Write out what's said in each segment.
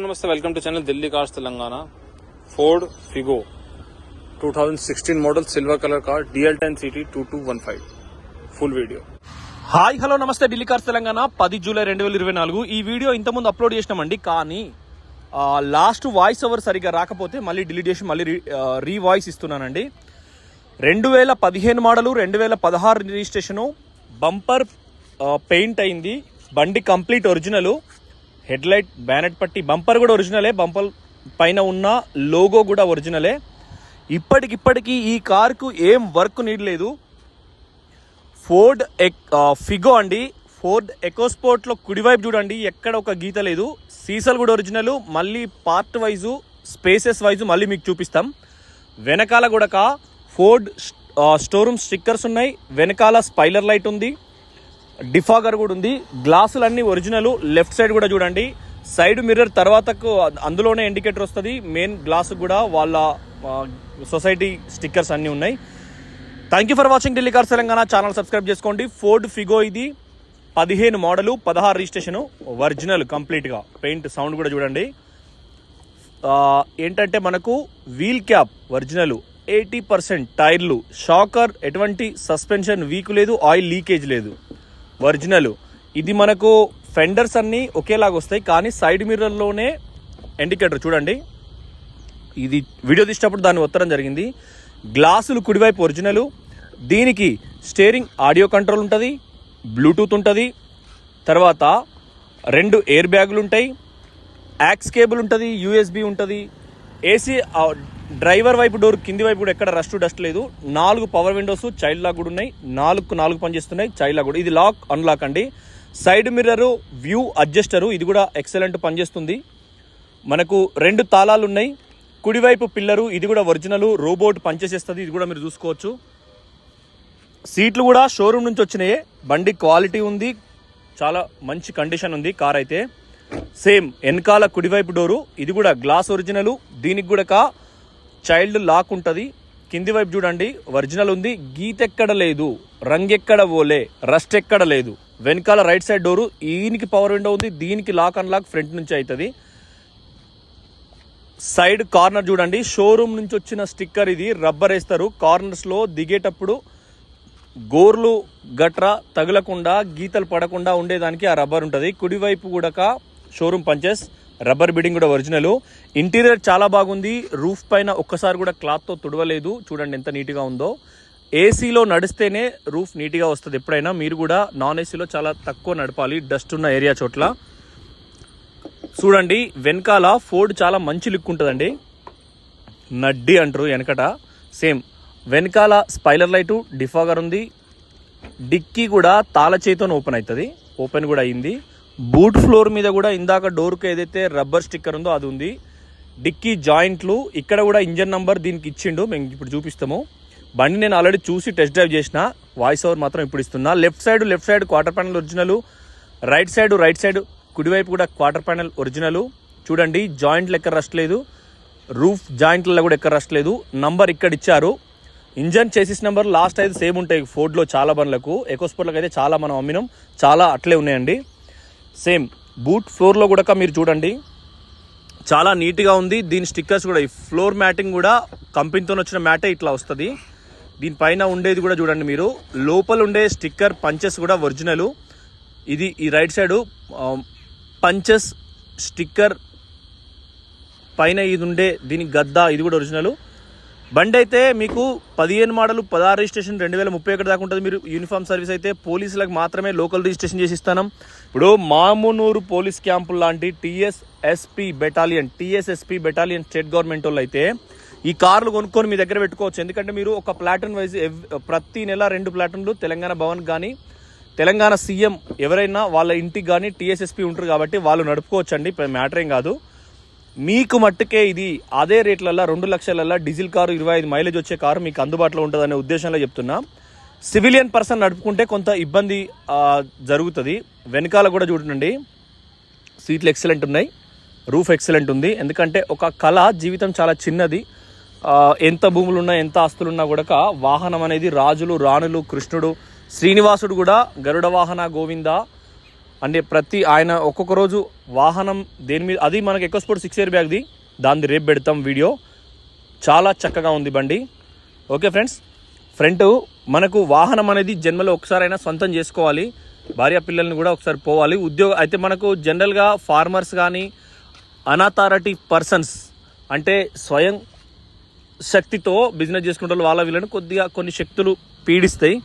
नमस्ते, welcome to channel Delhi cars Telangana. Ford Figo 2016 model silver colour car DL10 CT 2215 full video. Hi hello నమస్తే, Delhi cars Telangana 10 July 2024 ఈ video ఇంతకుముందు upload చేసినామండి. కానీ last voice over సరిగా రాకపోతే మళ్ళీ డిలీట్ చేసి మళ్ళీ రీవాయిస్ ఇస్తున్నానండి. 2015 మోడలు 2016 రిజిస్ట్రేషను, బంపర్ పెయింట్ అయింది, బండి complete original, head light bonnet పట్టి బంపర్ కూడా ఒరిజినలే, బంపర్ పైన ఉన్న లోగో కూడా ఒరిజినలే. ఇప్పటికిప్పటికీ ఈ కార్కు ఏం వర్క్ నీడ్ లేదు. ఫోర్డ్ ఫిగో అండి. ఫోర్డ్ ఎకోస్పోర్ట్లో కుడివైపు చూడండి, ఎక్కడ ఒక గీత లేదు. సీసల్ కూడా ఒరిజినల్, మళ్ళీ పార్ట్ వైజు స్పేసెస్ వైజు మళ్ళీ మీకు చూపిస్తాం. వెనకాల కూడా ఫోర్డ్ స్టోరూమ్ స్టిక్కర్స్ ఉన్నాయి, వెనకాల స్పైలర్ లైట్ ఉంది, డిఫాగర్ కూడా ఉంది, గ్లాసులన్నీ ఒరిజినల్. లెఫ్ట్ సైడ్ కూడా చూడండి, సైడ్ మిర్రర్ తర్వాతకు అందులోనే ఇండికేటర్ వస్తుంది. మెయిన్ గ్లాస్ కూడా వాళ్ళ సొసైటీ స్టిక్కర్స్ అన్నీ ఉన్నాయి. Thank you for watching Delhi cars Telangana. Channel subscribe చేసుకోండి. ఫోర్డ్ ఫిగో ఇది 15 మోడలు 16 రిజిస్ట్రేషను, ఒరిజినల్ కంప్లీట్గా. పెయింట్ సౌండ్ కూడా చూడండి. ఏంటంటే మనకు వీల్ క్యాప్ ఒరిజినల్, 80% టైర్లు, షాకర్, ఎటువంటి సస్పెన్షన్ వీక్ లేదు, ఆయిల్ లీకేజ్ లేదు, ఒరిజినల్. ఇది మనకు ఫెండర్స్ అన్నీ ఒకేలాగా వస్తాయి, కానీ సైడ్ మిర్రర్లోనే ఇండికేటర్ చూడండి. ఇది వీడియో తీసేటప్పుడు దాన్ని ఒత్తడం జరిగింది. గ్లాసులు కుడివైపు ఒరిజినల్. దీనికి స్టీరింగ్ ఆడియో కంట్రోల్ ఉంటుంది, బ్లూటూత్ ఉంటుంది, తర్వాత 2 ఎయిర్ బ్యాగులు ఉంటాయి, యాక్స్ కేబుల్ ఉంటుంది, USB ఉంటుంది, AC డ్రైవర్ వైపు డోర్ కింది వైపు కూడా ఎక్కడ డస్ట్ లేదు. 4 పవర్ విండోస్, చైల్డ్ లాక్ కూడా ఉన్నాయి, 4 పనిచేస్తున్నాయి, చైల్డ్ లాక్ కూడా. ఇది లాక్ అన్లాక్ అండి. సైడ్ మిర్రర్, వ్యూ అడ్జస్టరు, ఇది కూడా ఎక్సలెంట్ పనిచేస్తుంది. మనకు 2 తాళాలు ఉన్నాయి. కుడివైపు పిల్లరు, ఇది కూడా ఒరిజినల్, రోబోట్ పనిచేసేస్తుంది, ఇది కూడా మీరు చూసుకోవచ్చు. సీట్లు కూడా షోరూమ్ నుంచి వచ్చినాయే. బండి క్వాలిటీ ఉంది, చాలా మంచి కండిషన్ ఉంది కార్ అయితే. సేమ్ వెనకాల కుడివైపు డోరు, ఇది కూడా గ్లాస్ ఒరిజినల్. దీనికి కూడా చైల్డ్ లాక్ ఉంటుంది. కింది వైపు చూడండి, ఒరిజినల్ ఉంది, గీత ఎక్కడ లేదు, రంగు ఎక్కడ పోలే, రస్ట్ ఎక్కడ లేదు. వెనకాల రైట్ సైడ్ డోరు, దీనికి పవర్ విండో ఉంది, దీనికి లాక్ అన్లాక్ ఫ్రంట్ నుంచి అవుతుంది. సైడ్ కార్నర్ చూడండి, షోరూమ్ నుంచి వచ్చిన స్టిక్కర్ ఇది. రబ్బర్ వేస్తారు కార్నర్స్లో, దిగేటప్పుడు గోర్లు గట్రా తగలకుండా, గీతలు పడకుండా ఉండేదానికి ఆ రబ్బర్ ఉంటుంది. కుడివైపు కూడా షోరూమ్ పంచెస్, రబ్బర్ బిడింగ్ కూడా ఒరిజినల్. ఇంటీరియర్ చాలా బాగుంది. రూఫ్ పైన ఒక్కసారి కూడా క్లాత్తో తుడవలేదు, చూడండి ఎంత నీట్గా ఉందో. ఏసీలో నడిస్తేనే రూఫ్ నీట్గా వస్తుంది. ఎప్పుడైనా మీరు కూడా నాన్ ఏసీలో చాలా తక్కువ నడపాలి, డస్ట్ ఉన్న ఏరియా చోట్ల. చూడండి వెనకాల ఫోర్డ్ చాలా మంచి లుక్ ఉంటుందండి, నడ్డి అంటారు వెనకట. సేమ్ వెనకాల స్పైలర్ లైటు, డిఫాగర్ ఉంది. డిక్కీ కూడా తాళ చేతితో ఓపెన్ అవుతుంది, ఓపెన్ కూడా అయింది. బూట్ ఫ్లోర్ మీద కూడా ఇందాక డోర్కి ఏదైతే రబ్బర్ స్టిక్కర్ ఉందో అది ఉంది. డిక్కీ జాయింట్లు, ఇక్కడ కూడా ఇంజన్ నంబర్ దీనికి ఇచ్చిండు, మేము ఇప్పుడు చూపిస్తాము. బండి నేను ఆల్రెడీ చూసి టెస్ట్ డ్రైవ్ చేసిన, వాయిస్ ఓవర్ మాత్రం ఇప్పుడు ఇస్తున్నా. Left side quarter panel original, right side కుడివైపు కూడా క్వార్టర్ ప్యానల్ ఒరిజినల్. చూడండి జాయింట్లు ఎక్కడ రస్ట్ లేదు, రూఫ్ జాయింట్లలో కూడా ఎక్కడ రస్ట్ లేదు. నంబర్ ఇక్కడ ఇచ్చారు. ఇంజన్ చేసిస్ నెంబర్ లాస్ట్ అయితే సేమ్ ఉంటాయి ఫోర్డ్లో చాలా బండ్లకు. ఎకోస్పోర్ట్లకు అయితే చాలా మనం అమ్మినాం, చాలా అట్లే ఉన్నాయండి. సేమ్ బూట్ ఫ్లోర్లో కూడా మీరు చూడండి, చాలా నీట్గా ఉంది. దీని స్టిక్కర్స్ కూడా, ఈ ఫ్లోర్ మ్యాటింగ్ కూడా కంపెనీతో వచ్చిన మ్యాటే ఇట్లా వస్తుంది. దీనిపైన ఉండేది కూడా చూడండి మీరు, లోపల ఉండే స్టిక్కర్ పంచెస్ కూడా ఒరిజినల్. ఇది ఈ రైట్ సైడ్ పంచెస్ స్టిక్కర్ పైన ఇది ఉండే దీని గద్ద, ఇది కూడా ఒరిజినల్. బండి అయితే మీకు 15 మోడల్ 16 రిజిస్ట్రేషన్ 2031 దాకా ఉంటుంది. మీరు యూనిఫామ్ సర్వీస్ అయితే పోలీసులకు మాత్రమే లోకల్ రిజిస్ట్రేషన్ చేసి ఇస్తాం. ఇప్పుడు మామునూరు పోలీస్ క్యాంపులు లాంటి టీఎస్ఎస్పీ బెటాలియన్ స్టేట్ గవర్నమెంట్ వాళ్ళు అయితే ఈ కార్లు కొనుక్కొని మీ దగ్గర పెట్టుకోవచ్చు. ఎందుకంటే మీరు ఒక ప్లాటూన్ వైజ్ ప్రతి నెల 2 ప్లాటూన్లు తెలంగాణ భవన్ కానీ తెలంగాణ సీఎం ఎవరైనా వాళ్ళ ఇంటికి కానీ టీఎస్ఎస్పీ ఉంటారు కాబట్టి వాళ్ళు నడుపుకోవచ్చు అండి, మ్యాటర్ ఏం కాదు. మీకు మట్టుకే ఇది అదే రేట్లల్లో 2 లక్షలల్లో డీజిల్ కారు 25 మైలేజ్ వచ్చే కారు మీకు అందుబాటులో ఉంటుందనే ఉద్దేశంలో చెప్తున్నా. సివిలియన్ పర్సన్ నడుపుకుంటే కొంత ఇబ్బంది జరుగుతుంది. వెనకాల కూడా చూడండి, సీట్లు ఎక్సలెంట్ ఉన్నాయి, రూఫ్ ఎక్సలెంట్ ఉంది. ఎందుకంటే ఒక కళ, జీవితం చాలా చిన్నది. ఎంత భూములున్నా ఎంత ఆస్తులున్నా కూడా వాహనం అనేది రాజులు రాణులు, కృష్ణుడు, శ్రీనివాసుడు కూడా గరుడ వాహన గోవింద అంటే ప్రతి ఆయన ఒక్కొక్క రోజు వాహనం దేని మీద, అది మనకు ఎక్కువ స్పోర్ట్ 6 ఇయర్ బ్యాగ్ది, దాన్ని రేపు పెడతాం వీడియో. చాలా చక్కగా ఉంది బండి. ఓకే ఫ్రెండ్స్, ఫ్రంట్ మనకు వాహనం అనేది జన్మలో ఒకసారైనా సొంతం చేసుకోవాలి, భార్య పిల్లల్ని కూడా ఒకసారి పోవాలి. ఉద్యోగం అయితే మనకు జనరల్గా ఫార్మర్స్ కానీ అనాథారిటీ పర్సన్స్ అంటే స్వయం శక్తితో బిజినెస్ చేసుకుంటే వాళ్ళ వీళ్ళని కొద్దిగా కొన్ని శక్తులు పీడిస్తాయి.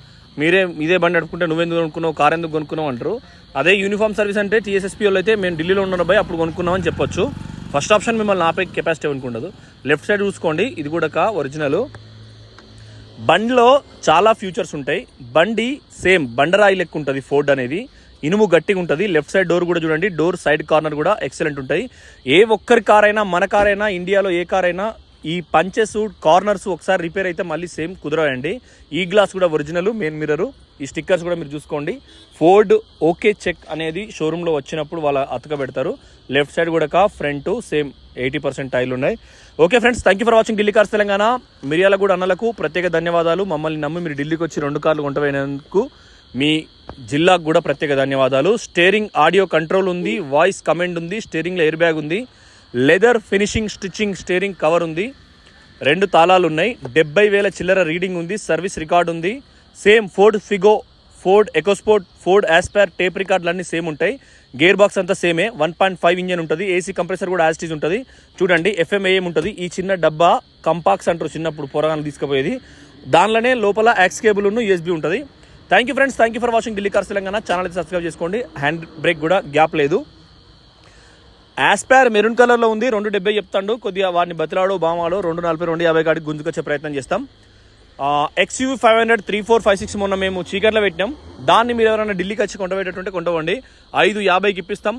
ఇదే బండి నడుపుకుంటే నువ్వెందుకు కొనుక్కున్నావు, కార్ ఎందుకు కొనుక్కున్నావు అంటారు. అదే యూనిఫామ్ సర్వీస్ అంటే టీఎస్ఎస్పీ వాళ్ళు అయితే మేము ఢిల్లీలో ఉన్నాను భయ్ అప్పుడు కొనుక్కున్నామని చెప్పొచ్చు. ఫస్ట్ ఆప్షన్ మిమ్మల్ని ఆపే కెపాసిటీ అనుకుండదు. లెఫ్ట్ సైడ్ చూసుకోండి, ఇది కూడా ఒరిజినల్. బండిలో చాలా ఫ్యూచర్స్ ఉంటాయి. బండి సేమ్ బండరాయి లెక్క ఉంటుంది. ఫోర్డ్ అనేది ఇనుము గట్టిగా ఉంటుంది. లెఫ్ట్ సైడ్ డోర్ కూడా చూడండి, డోర్ సైడ్ కార్నర్ కూడా ఎక్సలెంట్ ఉంటాయి. ఏ ఒక్కరి కార్ అయినా, మన కార్ అయినా, ఇండియాలో ఏ కార్ అయినా ఈ పంచెస్ కార్నర్స్ ఒకసారి రిపేర్ అయితే మళ్ళీ సేమ్ కుదరవండి. ఈ గ్లాస్ కూడా ఒరిజినల్, మెయిన్ మిర్రర్, ఈ స్టిక్కర్స్ కూడా మీరు చూసుకోండి. ఫోర్డ్ ఓకే చెక్ అనేది షోరూంలో వచ్చినప్పుడు వాళ్ళ అతకబెడతారు. లెఫ్ట్ సైడ్ కూడా ఫ్రంట్ సేమ్ 80% టైర్లు ఉన్నాయి. Okay friends, thank you for watching Delhi cars Telangana. Miryalaguda అన్నలకు ప్రత్యేక ధన్యవాదాలు. మమ్మల్ని నమ్మి మీరు ఢిల్లీకి వచ్చి 2 కార్లు కొంటపోయినందుకు మీ జిల్లాకు కూడా ప్రత్యేక ధన్యవాదాలు. స్టీరింగ్ ఆడియో కంట్రోల్ ఉంది, వాయిస్ కమాండ్ ఉంది, స్టీరింగ్లో ఎయిర్ బ్యాగ్ ఉంది, leather finishing stitching steering cover ఉంది, 2 తాళాలు ఉన్నాయి, 70,000 చిల్లర రీడింగ్ ఉంది, సర్వీస్ రికార్డ్ ఉంది. Same Ford Figo, Ford EcoSport, Ford Aspire tape రికార్డులు అన్నీ సేమ్ ఉంటాయి. గేర్ బాక్స్ అంతా సేమే, 1.5 ఇంజన్ ఉంటుంది. ఏసీ కంప్రెసర్ కూడా యాస్టీజ్ ఉంటుంది. చూడండి FMAM ఉంటుంది. ఈ చిన్న డబ్బా కంపాక్స్ అంటారు, చిన్నప్పుడు పొరగాన్ని తీసుకుపోయేది. దానిలోనే లోపల యాక్స్ కేబుల్ USB ఉంటుంది. Thank you friends, thank you for watching Delhi cars Telangana. Channel అయితే సబ్స్క్రైబ్ చేసుకోండి. హ్యాండ్ బ్రేక్ కూడా గ్యాప్ లేదు. ఆస్పైర్ మెరూన్ కలర్లో ఉంది, 270 చెప్తాడు. కొద్దిగా వాడిని బతిలాడో బామాలో 240, 250 కాడికి గుంజుకొచ్చే ప్రయత్నం చేస్తాం. XUV 500 3456 మొన్న మేము చీకట్లో పెట్టినాం. దాన్ని మీరు ఎవరైనా ఢిల్లీకి వచ్చి కొంటబెట్టేటుంటే కొంటవండి, 550కి ఇప్పిస్తాం.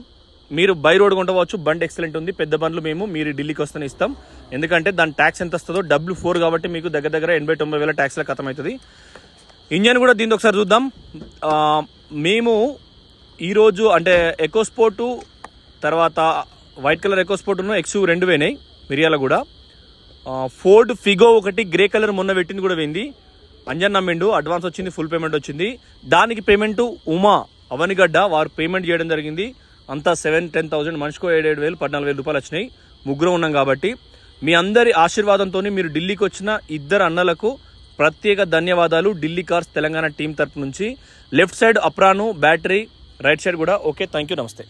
మీరు బై రోడ్ కొంటవచ్చు. బండి ఎక్సలెంట్ ఉంది. పెద్ద బండ్లు మీరు ఢిల్లీకి వస్తేనే ఇస్తాం. ఎందుకంటే దాని ట్యాక్స్ ఎంత వస్తుందో, W4 కాబట్టి మీకు దగ్గర 80,000-90,000 ట్యాక్స్లో ఖతం అవుతుంది. ఇంజన్ కూడా దీన్ని ఒకసారి చూద్దాం. మేము ఈరోజు అంటే ఎకోస్పోర్టు తర్వాత వైట్ కలర్ ఎకోస్పోర్ట్ను XUV 2 పోయినాయి మిర్యాలగూడ. ఫోర్డ్ ఫిగో ఒకటి గ్రే కలర్ మొన్న పెట్టింది కూడా పోయింది. అంజన్ నమ్మిండు, అడ్వాన్స్ వచ్చింది, ఫుల్ పేమెంట్ వచ్చింది. దానికి పేమెంట్ ఉమా అవనిగడ్డ వారు పేమెంట్ చేయడం జరిగింది. అంతా 7-10,000, మనిషికో 7,000 14,000 రూపాయలు వచ్చినాయి. ముగ్గురు ఉన్నాం కాబట్టి మీ అందరి ఆశీర్వాదంతో మీరు ఢిల్లీకి వచ్చిన 2 అన్నలకు ప్రత్యేక ధన్యవాదాలు ఢిల్లీ కార్స్ తెలంగాణ టీం తరపు నుంచి. Left side అప్రాను battery, right side కూడా ఓకే. థ్యాంక్ యూ, నమస్తే.